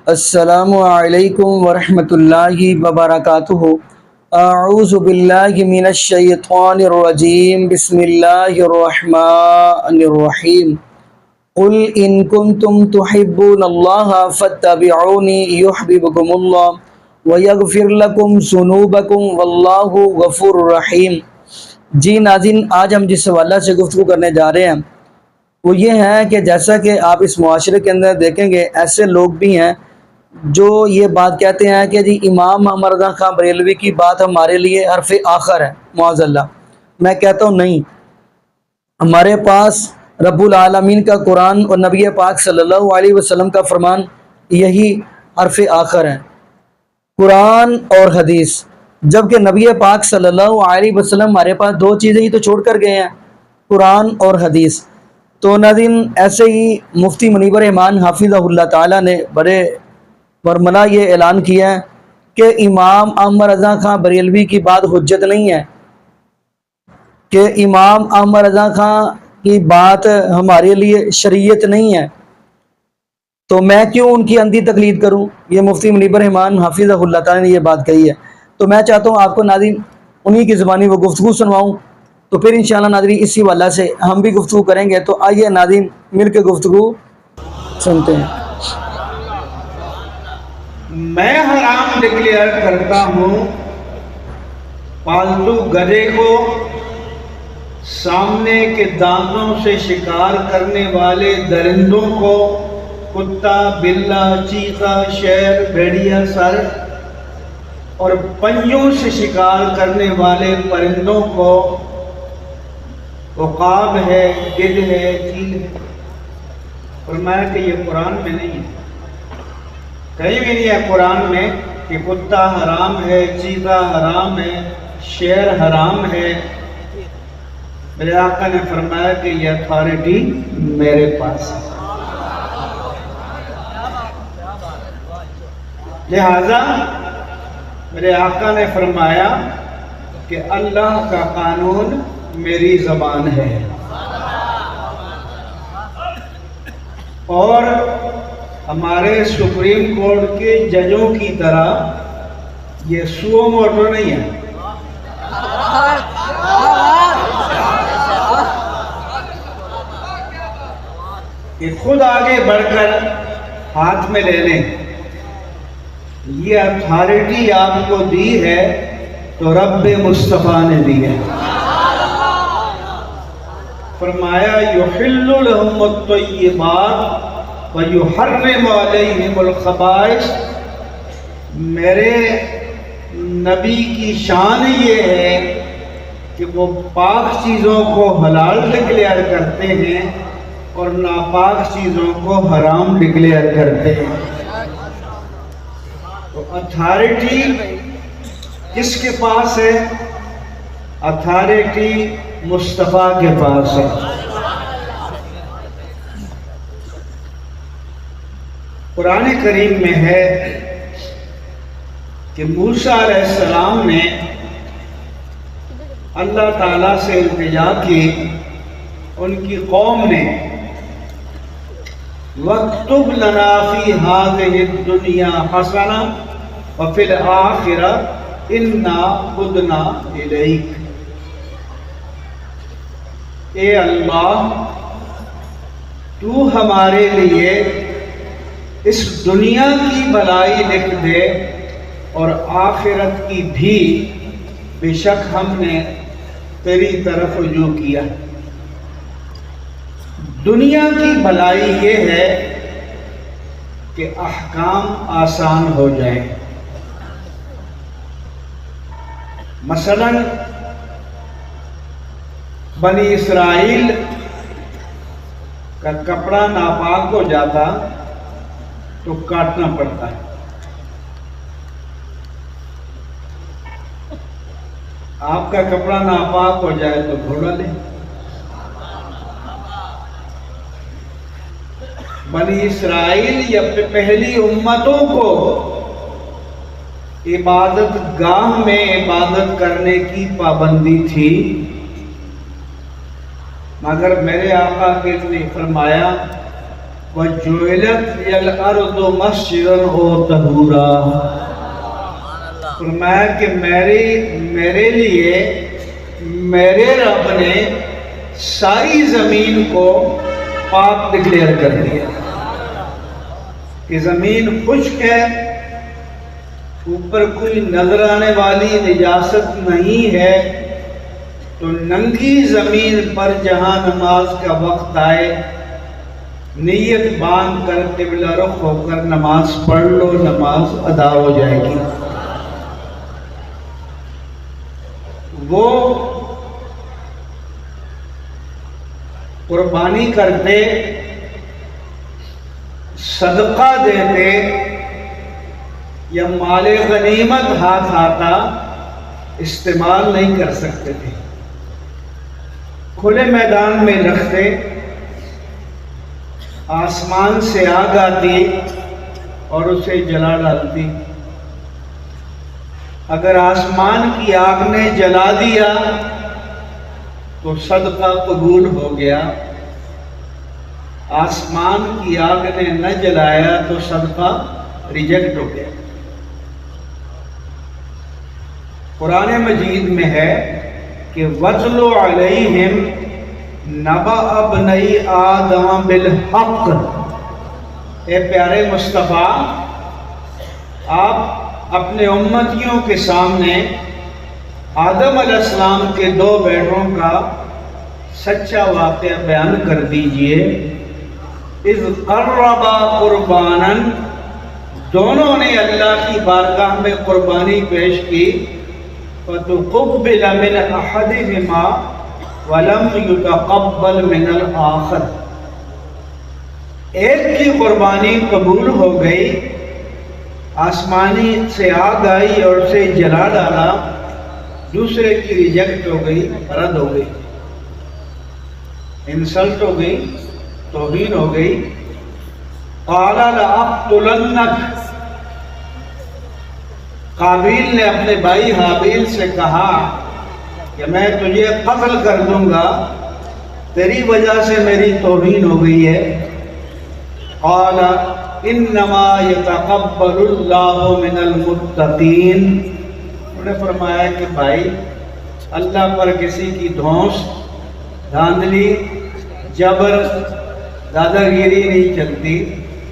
السلام علیکم ورحمۃ اللہ وبرکاتہ۔ اعوذ باللہ من الشیطان الرجیم، بسم اللہ الرحمن الرحیم۔ قل ان کنتم تحبون اللہ فاتبعونی یحببکم اللہ ویغفر لکم ذنوبکم واللہ غفور رحیم۔ جی ناظرین، آج ہم جس حوالہ سے گفتگو کرنے جا رہے ہیں وہ یہ ہے کہ جیسا کہ آپ اس معاشرے کے اندر دیکھیں گے، ایسے لوگ بھی ہیں جو یہ بات کہتے ہیں کہ جی امام محمد رضا خان بریلوی کی بات ہمارے لیے حرف آخر ہے۔ معاذ اللہ، میں کہتا ہوں نہیں، ہمارے پاس رب العالمین کا قرآن اور نبی پاک صلی اللہ علیہ وسلم کا فرمان یہی حرف آخر ہے، قرآن اور حدیث۔ جبکہ نبی پاک صلی اللہ علیہ وسلم ہمارے پاس دو چیزیں ہی تو چھوڑ کر گئے ہیں، قرآن اور حدیث۔ تو ناظرین، ایسے ہی مفتی منیب الرحمان حافظہ اللہ تعالیٰ نے بڑے برملا یہ اعلان کیا ہے کہ امام احمد رضا خان بریلوی کی بات حجت نہیں ہے، کہ امام احمد رضا خان کی بات ہمارے لیے شریعت نہیں ہے، تو میں کیوں ان کی اندھی تقلید کروں؟ یہ مفتی منیب الرحمان حافظہ اللہ تعالیٰ نے یہ بات کہی ہے۔ تو میں چاہتا ہوں آپ کو ناظرین انہی کی زبانی وہ گفتگو سنواؤں، تو پھر انشاءاللہ ناظرین اسی حوالہ سے ہم بھی گفتگو کریں گے۔ تو آئیے ناظرین مل کے گفتگو سنتے ہیں۔ میں حرام ڈکلیئر کرتا ہوں پالتو گدھے کو، سامنے کے دانتوں سے شکار کرنے والے درندوں کو، کتا، بلا، چیتا، شیر، بھیڑیا، سر اور پنجوں سے شکار کرنے والے پرندوں کو، عقاب ہے، گدھ ہے، چیل ہے۔ فرمایا کہ یہ قرآن میں نہیں ہے، کہیں بھی نہیں ہے قرآن میں کہ کتا حرام ہے، چیتا حرام ہے، شیر حرام ہے۔ میرے آقا نے فرمایا کہ یہ اتھارٹی میرے پاس ہے، لہذا میرے آقا نے فرمایا کہ اللہ کا قانون میری زبان ہے، اور ہمارے سپریم کورٹ کے ججوں کی طرح یہ سو موٹو نہیں ہے کہ خود آگے بڑھ کر ہاتھ میں لے لیں۔ یہ اتھارٹی آپ کو دی ہے تو رب مصطفیٰ نے دی ہے۔ فرمایا یحل لہم الطیبات وَيُحَرِّمُ عَلَيْهِمُ الْخَبَائِثَ۔ میرے نبی کی شان یہ ہے کہ وہ پاک چیزوں کو حلال ڈکلیئر کرتے ہیں اور ناپاک چیزوں کو حرام ڈکلیئر کرتے ہیں۔ تو اتھارٹی کس کے پاس ہے؟ اتھارٹی مصطفیٰ کے پاس ہے۔ قرآن کریم میں ہے کہ موسیٰ علیہ السلام نے اللہ تعالیٰ سے التجا کی، ان کی قوم نے وَاكْتُبْ لَنَا فِي هَذِهِ الدُّنْيَا حَسَنَةً وَفِي الْآخِرَةِ إِنَّا هُدْنَا إِلَيْكَ۔ اے اللہ، تو ہمارے لیے اس دنیا کی بھلائی لکھ دے اور آخرت کی بھی، بے شک ہم نے تیری طرف رجوع کیا۔ دنیا کی بھلائی یہ ہے کہ احکام آسان ہو جائیں۔ مثلا بنی اسرائیل کا کپڑا ناپاک ہو جاتا تو کاٹنا پڑتا ہے، آپ کا کپڑا ناپاک ہو جائے تو دھوڑا لیں۔ بنی اسرائیل یا پہلی امتوں کو عبادت گاہ میں عبادت کرنے کی پابندی تھی، مگر میرے آقا نے فرمایا وَجُعِلَتْ لِيَ الْأَرْضُ مَسْجِدًا وَطَهُورًا۔ فرمایا کہ میرے لیے میرے رب نے ساری زمین کو پاک ڈکلیئر کر دیا کہ زمین خشک ہے، اوپر کوئی نظر آنے والی نجاست نہیں ہے، تو ننگی زمین پر جہاں نماز کا وقت آئے نیت باندھ کر قبلہ رخ ہو کر نماز پڑھ لو، نماز ادا ہو جائے گی۔ وہ قربانی کرتے، صدقہ دیتے یا مال غنیمت ہاتھ آتا استعمال نہیں کر سکتے تھے، کھلے میدان میں رکھتے، آسمان سے آگ آتی اور اسے جلا ڈالتی۔ اگر آسمان کی آگ نے جلا دیا تو صدقہ قبول ہو گیا، آسمان کی آگ نے نہ جلایا تو صدقہ ریجیکٹ ہو گیا۔ قرآن مجید میں ہے کہ وَاتْلُ عَلَيْهِمْ نَبَأَ ابْنَيْ آدَمَ بِالْحَقِّ۔ اے پیارے مصطفیٰ، آپ اپنے امتیوں کے سامنے آدم علیہ السلام کے دو بیٹوں کا سچا واقعہ بیان کر دیجئے۔ اذ قربا قربانا، دونوں نے اللہ کی بارگاہ میں قربانی پیش کی، فتقبل من احدہما ولم یتقبل من الآخر، ایک کی قربانی قبول ہو گئی، آسمانی سے آگ آئی اور اسے جلا ڈالا، دوسرے کی ریجیکٹ ہو گئی، رد ہو گئی، انسلٹ ہو گئی، توہین ہو گئی۔ قال لأقتلنک، قابیل نے اپنے بھائی حابیل سے کہا کہ میں تجھے قتل کر دوں گا، تیری وجہ سے میری توہین ہو گئی ہے۔ قال انما یتقبل اللہ من المتقین، انہوں نے فرمایا کہ بھائی اللہ پر کسی کی دھونس، دھاندلی، جبر، دادا گیری نہیں چلتی،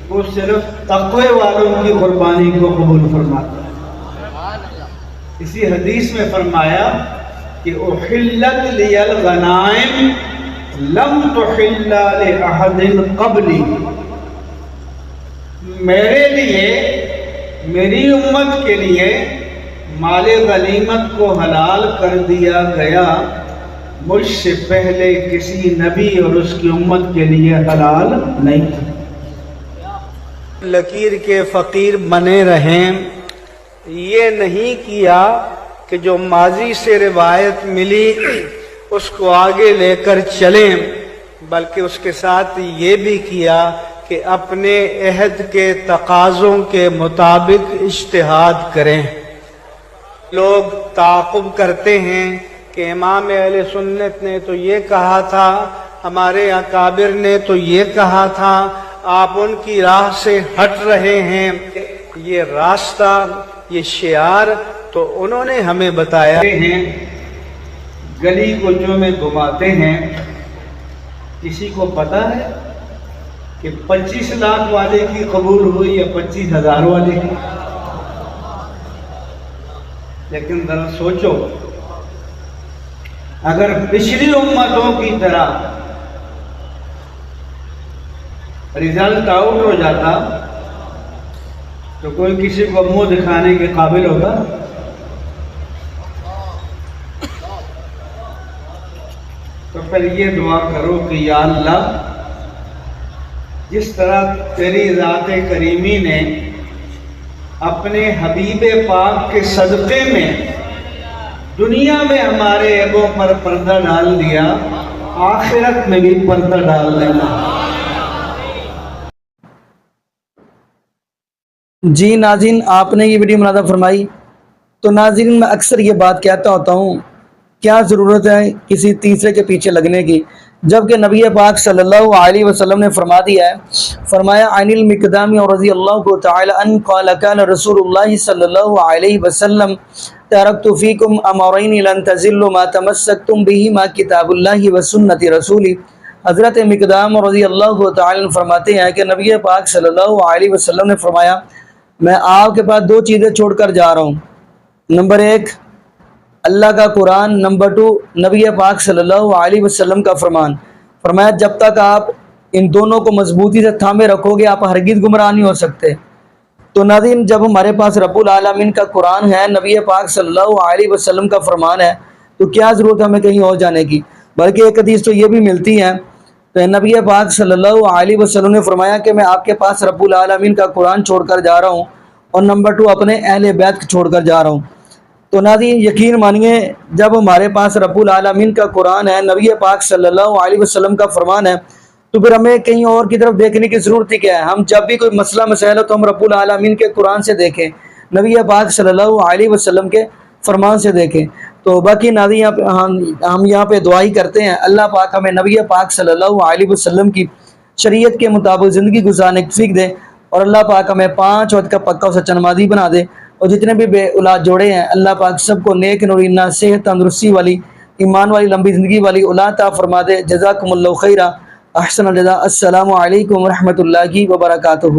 وہ صرف تقوی والوں کی قربانی کو قبول فرماتا ہے۔ اسی حدیث میں فرمایا کہ احلت لی الغنائم لم تحل لأحد قبلی، میرے لیے، میری امت کے لیے مال غنیمت کو حلال کر دیا گیا، مجھ سے پہلے کسی نبی اور اس کی امت کے لیے حلال نہیں تھا۔ لکیر کے فقیر بنے رہیں، یہ نہیں کیا کہ جو ماضی سے روایت ملی اس کو آگے لے کر چلیں، بلکہ اس کے ساتھ یہ بھی کیا کہ اپنے عہد کے تقاضوں کے مطابق اجتہاد کریں۔ لوگ تعاقب کرتے ہیں کہ امام اہل سنت نے تو یہ کہا تھا، ہمارے اکابر نے تو یہ کہا تھا، آپ ان کی راہ سے ہٹ رہے ہیں۔ یہ راستہ، یہ شعار تو انہوں نے ہمیں بتایا ہیں۔ گلی کوچوں میں گھماتے ہیں، کسی کو پتا ہے کہ 25 لاکھ والے کی قبول ہوئی یا 25,000 والے کی؟ لیکن ذرا سوچو، اگر پچھلی امتوں کی طرح رزلٹ آؤٹ ہو جاتا تو کوئی کسی کو منہ دکھانے کے قابل ہوتا؟ تو پھر یہ دعا کرو کہ یا اللہ، جس طرح تیری ذات کریمی نے اپنے حبیب پاک کے صدقے میں دنیا میں ہمارے عیبوں پر پردہ ڈال دیا، آخرت میں بھی پردہ ڈال دینا۔ جی ناظرین، آپ نے یہ ویڈیو مناظر فرمائی تو ناظرین میں اکثر یہ بات کہتا ہوتا ہوں، کیا ضرورت ہے کسی تیسرے کے پیچھے لگنے کی جبکہ نبی پاک صلی اللہ علیہ وسلم نے فرما دیا ہے، فرمایا عن المقدام رضی اللہ تعالی عنہ قال کان رسول اللہ صلی اللہ علیہ وسلم ترکت فیکم امرین لن تضلوا ما تمسکتم بہما کتاب اللہ و سنت رسولی۔ حضرت مقدام رضی اللہ تعالی عنہ فرماتے ہیں کہ نبی پاک صلی اللہ علیہ وسلم نے فرمایا میں آپ کے پاس دو چیزیں چھوڑ کر جا رہا ہوں، نمبر ایک اللہ کا قرآن، نمبر 2 نبی پاک صلی اللہ علیہ وسلم کا فرمان۔ فرمایا جب تک آپ ان دونوں کو مضبوطی سے تھامے رکھو گے آپ ہرگز گمراہ نہیں ہو سکتے۔ تو ناظرین، جب ہمارے پاس رب العالمین کا قرآن ہے، نبی پاک صلی اللہ علیہ وسلم کا فرمان ہے، تو کیا ضرورت ہمیں کہیں اور جانے کی؟ بلکہ ایک حدیث تو یہ بھی ملتی ہے کہ نبی پاک صلی اللہ علیہ وسلم نے فرمایا کہ میں آپ کے پاس رب العالمین کا قرآن چھوڑ کر جا رہا ہوں، اور نمبر 2 اپنے اہل بیت چھوڑ کر جا رہا ہوں۔ تو ناظرین یقین مانیے جب ہمارے پاس رب العالمین کا قرآن ہے، نبی پاک صلی اللہ علیہ وسلم کا فرمان ہے، تو پھر ہمیں کہیں اور کی طرف دیکھنے کی ضرورت ہی کیا ہے؟ ہم جب بھی کوئی مسئلہ مسائل ہو تو ہم رب العالمین کے قرآن سے دیکھیں، نبی پاک صلی اللہ علیہ وسلم کے فرمان سے دیکھیں۔ تو باقی ناظرین ہم یہاں پہ دعا ہی کرتے ہیں اللہ پاک ہمیں نبی پاک صلی اللہ علیہ وسلم کی شریعت کے مطابق زندگی گزارنے کی توفیق دے، اور اللہ پاک ہمیں 5 وقت کا پکا و سچا نمازی بنا دے، اور جتنے بھی بے اولاد جوڑے ہیں اللہ پاک سب کو نیک نورینہ صحت تندرستی والی ایمان والی لمبی زندگی والی اولاد عطا فرما دے۔ جزاکم اللہ خیرہ، احسن الجزاء۔ السلام علیکم ورحمۃ اللہ وبرکاتہ۔